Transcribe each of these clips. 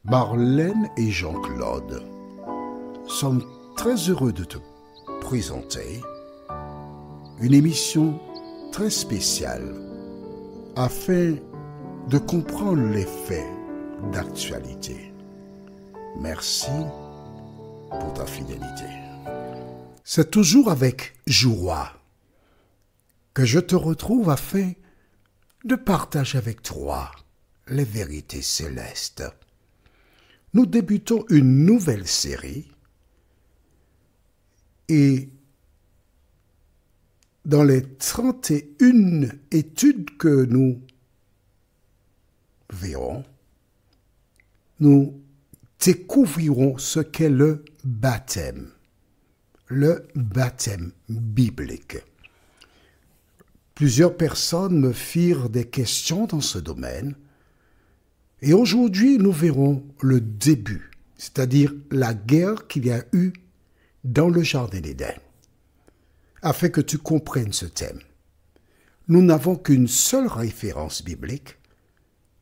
Marlène et Jean-Claude sommes très heureux de te présenter une émission très spéciale afin de comprendre les faits d'actualité. Merci pour ta fidélité. C'est toujours avec joie que je te retrouve afin de partager avec toi les vérités célestes. Nous débutons une nouvelle série et dans les 31 études que nous verrons, nous découvrirons ce qu'est le baptême biblique. Plusieurs personnes me firent des questions dans ce domaine et aujourd'hui nous verrons le début, c'est-à-dire la guerre qu'il y a eu dans le Jardin d'Éden. Afin que tu comprennes ce thème, nous n'avons qu'une seule référence biblique.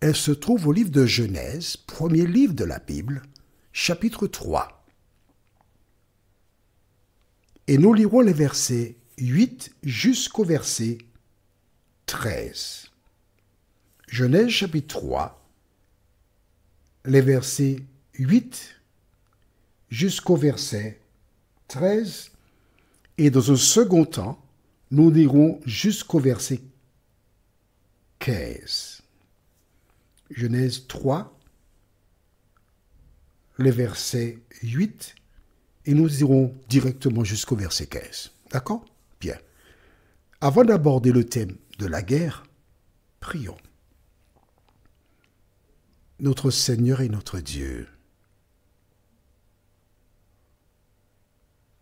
Elle se trouve au livre de Genèse, premier livre de la Bible, chapitre 3. Et nous lirons les versets 8 jusqu'au verset 13. Genèse chapitre 3, les versets 8 jusqu'au verset 13. Et dans un second temps, nous lirons jusqu'au verset 15. Genèse 3, les versets 8, et nous irons directement jusqu'au verset 15. D'accord? Bien. Avant d'aborder le thème de la guerre, prions. Notre Seigneur et notre Dieu,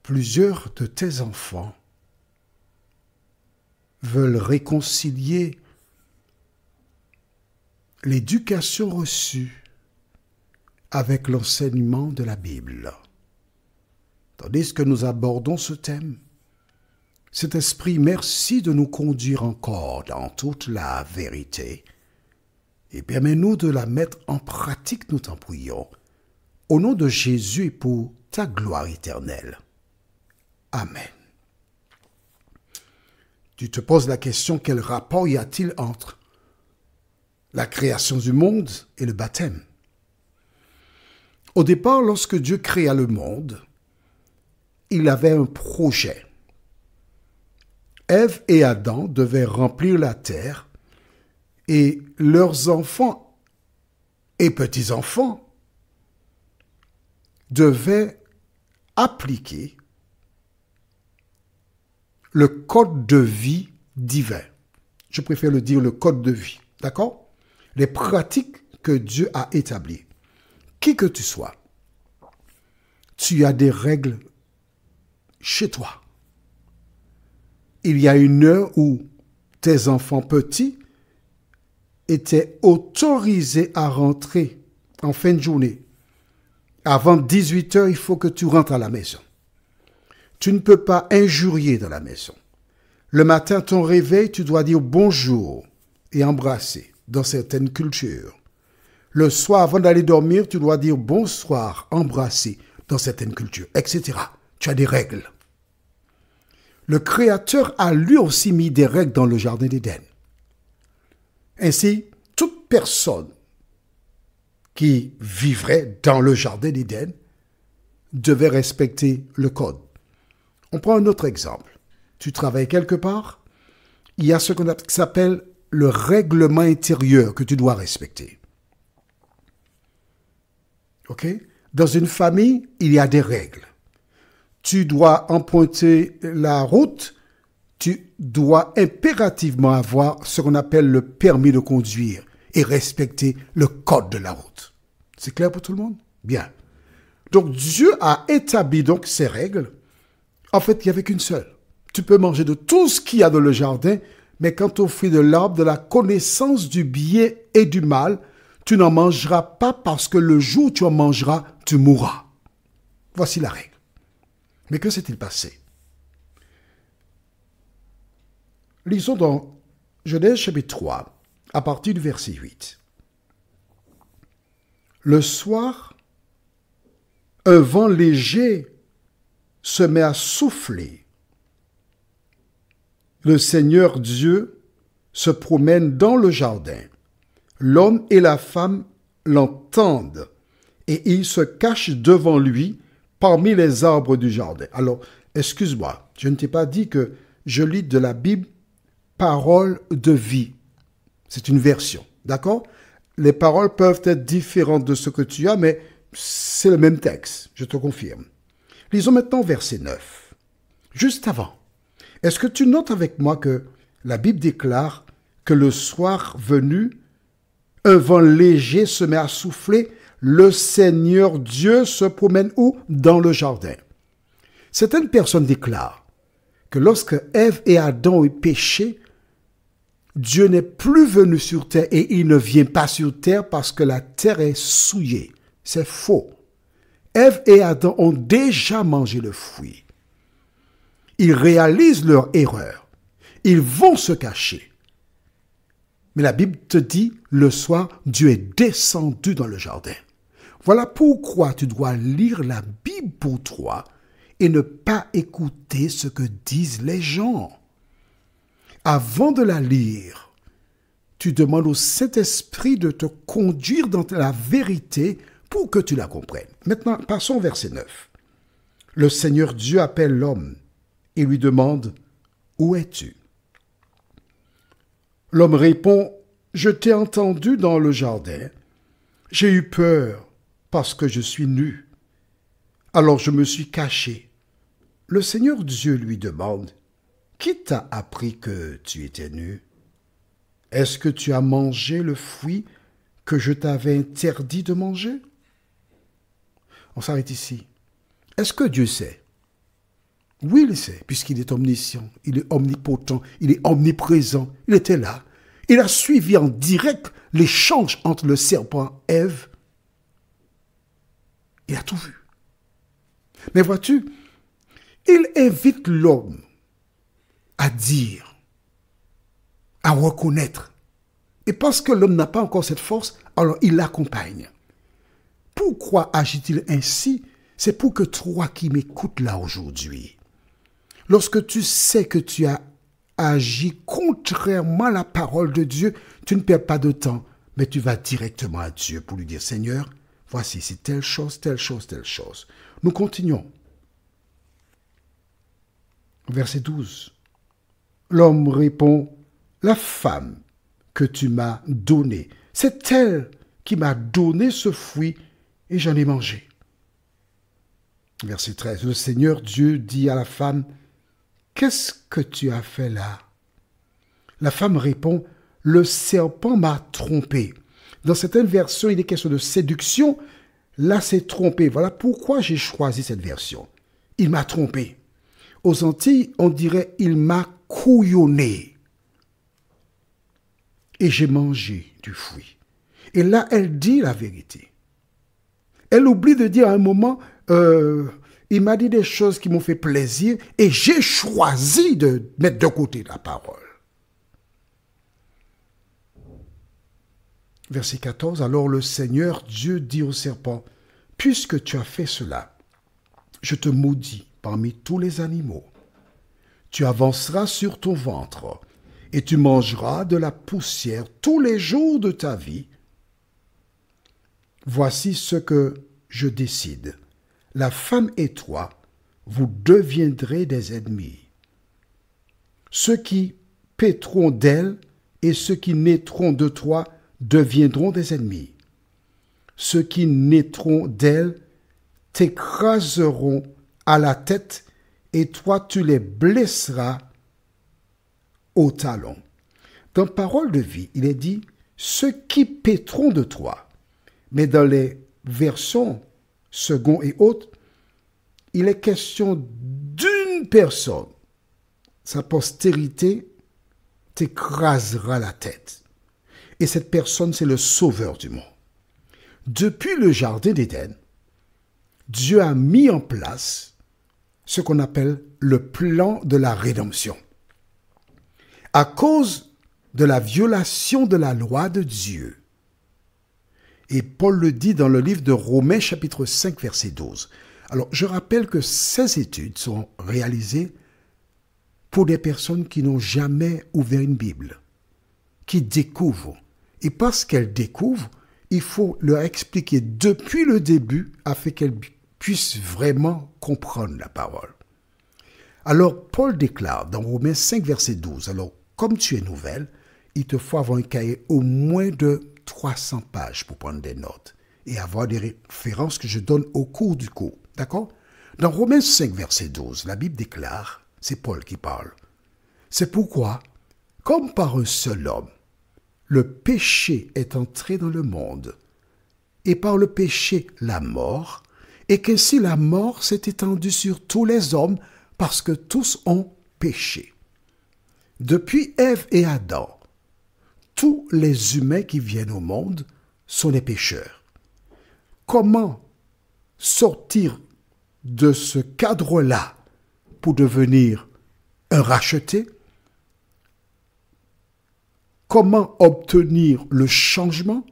plusieurs de tes enfants veulent réconcilier l'éducation reçue avec l'enseignement de la Bible. Tandis que nous abordons ce thème, cet esprit, merci de nous conduire encore dans toute la vérité et permets-nous de la mettre en pratique, nous t'en prions, au nom de Jésus et pour ta gloire éternelle. Amen. Tu te poses la question, quel rapport y a-t-il entre la création du monde et le baptême? Au départ, lorsque Dieu créa le monde, il avait un projet. Ève et Adam devaient remplir la terre et leurs enfants et petits-enfants devaient appliquer le code de vie divin. Je préfère le dire le code de vie, d'accord? Les pratiques que Dieu a établies. Qui que tu sois, tu as des règles chez toi. Il y a une heure où tes enfants petits étaient autorisés à rentrer en fin de journée. Avant 18 heures, il faut que tu rentres à la maison. Tu ne peux pas injurier dans la maison. Le matin, ton réveil, tu dois dire bonjour et embrasser dans certaines cultures. Le soir, avant d'aller dormir, tu dois dire bonsoir, embrasser dans certaines cultures, etc. Tu as des règles. Le Créateur a lui aussi mis des règles dans le Jardin d'Éden. Ainsi, toute personne qui vivrait dans le Jardin d'Éden devait respecter le code. On prend un autre exemple. Tu travailles quelque part, il y a ce qu'on s'appelle le règlement intérieur que tu dois respecter. OK? Dans une famille, il y a des règles. Tu dois emprunter la route, tu dois impérativement avoir ce qu'on appelle le permis de conduire et respecter le code de la route. C'est clair pour tout le monde? Bien. Donc Dieu a établi donc ces règles. En fait, il n'y avait qu'une seule. Tu peux manger de tout ce qu'il y a dans le jardin, mais quant au fruit de l'arbre de la connaissance du bien et du mal, tu n'en mangeras pas parce que le jour où tu en mangeras, tu mourras. Voici la règle. Mais que s'est-il passé? Lisons dans Genèse chapitre 3, à partir du verset 8. Le soir, un vent léger se met à souffler. Le Seigneur Dieu se promène dans le jardin. L'homme et la femme l'entendent et ils se cachent devant lui parmi les arbres du jardin. Alors, excuse-moi, je ne t'ai pas dit que je lis de la Bible Parole de vie. C'est une version, d'accord? Les paroles peuvent être différentes de ce que tu as, mais c'est le même texte, je te confirme. Lisons maintenant verset 9. Juste avant, est-ce que tu notes avec moi que la Bible déclare que le soir venu, un vent léger se met à souffler, le Seigneur Dieu se promène où? Dans le jardin. Certaines personnes déclarent que lorsque Ève et Adam ont péché, Dieu n'est plus venu sur terre et il ne vient pas sur terre parce que la terre est souillée. C'est faux. Ève et Adam ont déjà mangé le fruit. Ils réalisent leur erreur. Ils vont se cacher. Mais la Bible te dit, le soir, Dieu est descendu dans le jardin. Voilà pourquoi tu dois lire la Bible pour toi et ne pas écouter ce que disent les gens. Avant de la lire, tu demandes au Saint-Esprit de te conduire dans la vérité pour que tu la comprennes. Maintenant, passons au verset 9. Le Seigneur Dieu appelle l'homme et lui demande « Où es-tu » L'homme répond « Je t'ai entendu dans le jardin. J'ai eu peur parce que je suis nu. Alors je me suis caché. » Le Seigneur Dieu lui demande « Qui t'a appris que tu étais nu? Est-ce que tu as mangé le fruit que je t'avais interdit de manger? » On s'arrête ici. Est-ce que Dieu sait? Oui, il sait, puisqu'il est omniscient, il est omnipotent, il est omniprésent. Il était là. Il a suivi en direct l'échange entre le serpent et Ève. Il a tout vu. Mais vois-tu, il invite l'homme à dire, à reconnaître. Et parce que l'homme n'a pas encore cette force, alors il l'accompagne. Pourquoi agit-il ainsi? C'est pour que toi qui m'écoutes là aujourd'hui, lorsque tu sais que tu as agi contrairement à la parole de Dieu, tu ne perds pas de temps, mais tu vas directement à Dieu pour lui dire, Seigneur, voici, c'est telle chose, telle chose, telle chose. Nous continuons. Verset 12. L'homme répond, la femme que tu m'as donnée, c'est elle qui m'a donné ce fruit et j'en ai mangé. Verset 13. Le Seigneur Dieu dit à la femme, qu'est-ce que tu as fait là? La femme répond, le serpent m'a trompé. Dans certaines versions, il est question de séduction. Là, c'est trompé. Voilà pourquoi j'ai choisi cette version. Il m'a trompé. Aux Antilles, on dirait, il m'a couillonné. Et j'ai mangé du fruit. Et là, elle dit la vérité. Elle oublie de dire à un moment, il m'a dit des choses qui m'ont fait plaisir et j'ai choisi de mettre de côté la parole. Verset 14, alors le Seigneur Dieu dit au serpent, puisque tu as fait cela, je te maudis parmi tous les animaux. Tu avanceras sur ton ventre et tu mangeras de la poussière tous les jours de ta vie. Voici ce que je décide. La femme et toi, vous deviendrez des ennemis. Ceux qui paîtront d'elle et ceux qui naîtront de toi deviendront des ennemis. Ceux qui naîtront d'elle t'écraseront à la tête et toi tu les blesseras au talon. Dans Parole de vie, il est dit ceux qui paîtront de toi. Mais dans les versions second et autres, il est question d'une personne. Sa postérité t'écrasera la tête. Et cette personne, c'est le sauveur du monde. Depuis le jardin d'Éden, Dieu a mis en place ce qu'on appelle le plan de la rédemption. À cause de la violation de la loi de Dieu, Et Paul le dit dans le livre de Romains chapitre 5 verset 12. Alors, je rappelle que ces études sont réalisées pour des personnes qui n'ont jamais ouvert une Bible, qui découvrent. Et parce qu'elles découvrent, il faut leur expliquer depuis le début afin qu'elles puissent vraiment comprendre la parole. Alors, Paul déclare dans Romains 5 verset 12, alors, comme tu es nouvelle, il te faut avoir un cahier au moins de 300 pages pour prendre des notes et avoir des références que je donne au cours du cours. D'accord? Dans Romains 5, verset 12, la Bible déclare, c'est Paul qui parle, c'est pourquoi, comme par un seul homme, le péché est entré dans le monde, et par le péché la mort, et qu'ainsi la mort s'est étendue sur tous les hommes, parce que tous ont péché. Depuis Ève et Adam, tous les humains qui viennent au monde sont des pécheurs. Comment sortir de ce cadre-là pour devenir un racheté? Comment obtenir le changement?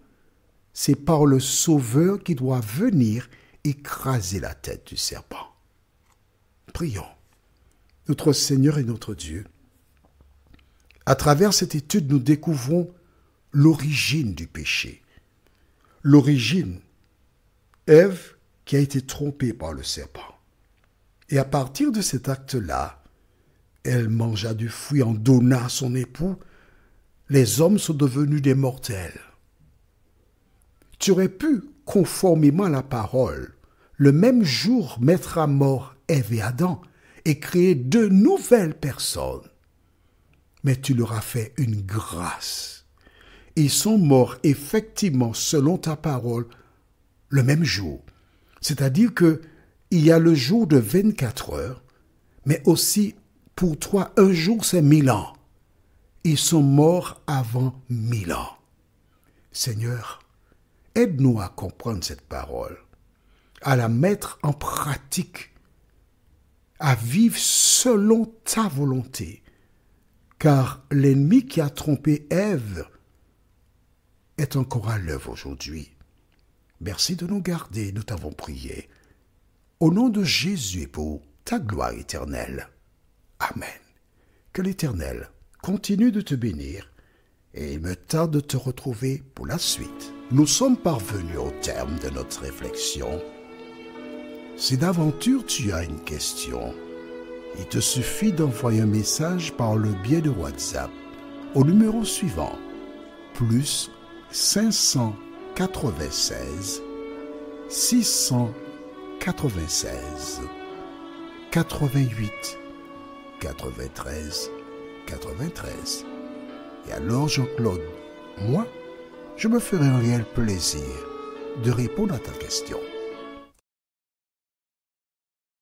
C'est par le Sauveur qui doit venir écraser la tête du serpent. Prions. Notre Seigneur et notre Dieu, à travers cette étude, nous découvrons l'origine du péché. L'origine, Ève qui a été trompée par le serpent. Et à partir de cet acte-là, elle mangea du fruit, en donna à son époux. Les hommes sont devenus des mortels. Tu aurais pu, conformément à la parole, le même jour mettre à mort Ève et Adam et créer de nouvelles personnes. Mais tu leur as fait une grâce. Ils sont morts effectivement selon ta parole le même jour. C'est-à-dire que il y a le jour de 24 heures, mais aussi pour toi, un jour c'est 1000 ans. Ils sont morts avant 1000 ans. Seigneur, aide-nous à comprendre cette parole, à la mettre en pratique, à vivre selon ta volonté, car l'ennemi qui a trompé Ève est encore à l'œuvre aujourd'hui. Merci de nous garder, nous t'avons prié. Au nom de Jésus et pour ta gloire éternelle. Amen. Que l'Éternel continue de te bénir et il me tarde de te retrouver pour la suite. Nous sommes parvenus au terme de notre réflexion. Si d'aventure tu as une question, il te suffit d'envoyer un message par le biais de WhatsApp au numéro suivant, plus 596 696 88 93 93. Et alors Jean-Claude, moi, je me ferai un réel plaisir de répondre à ta question.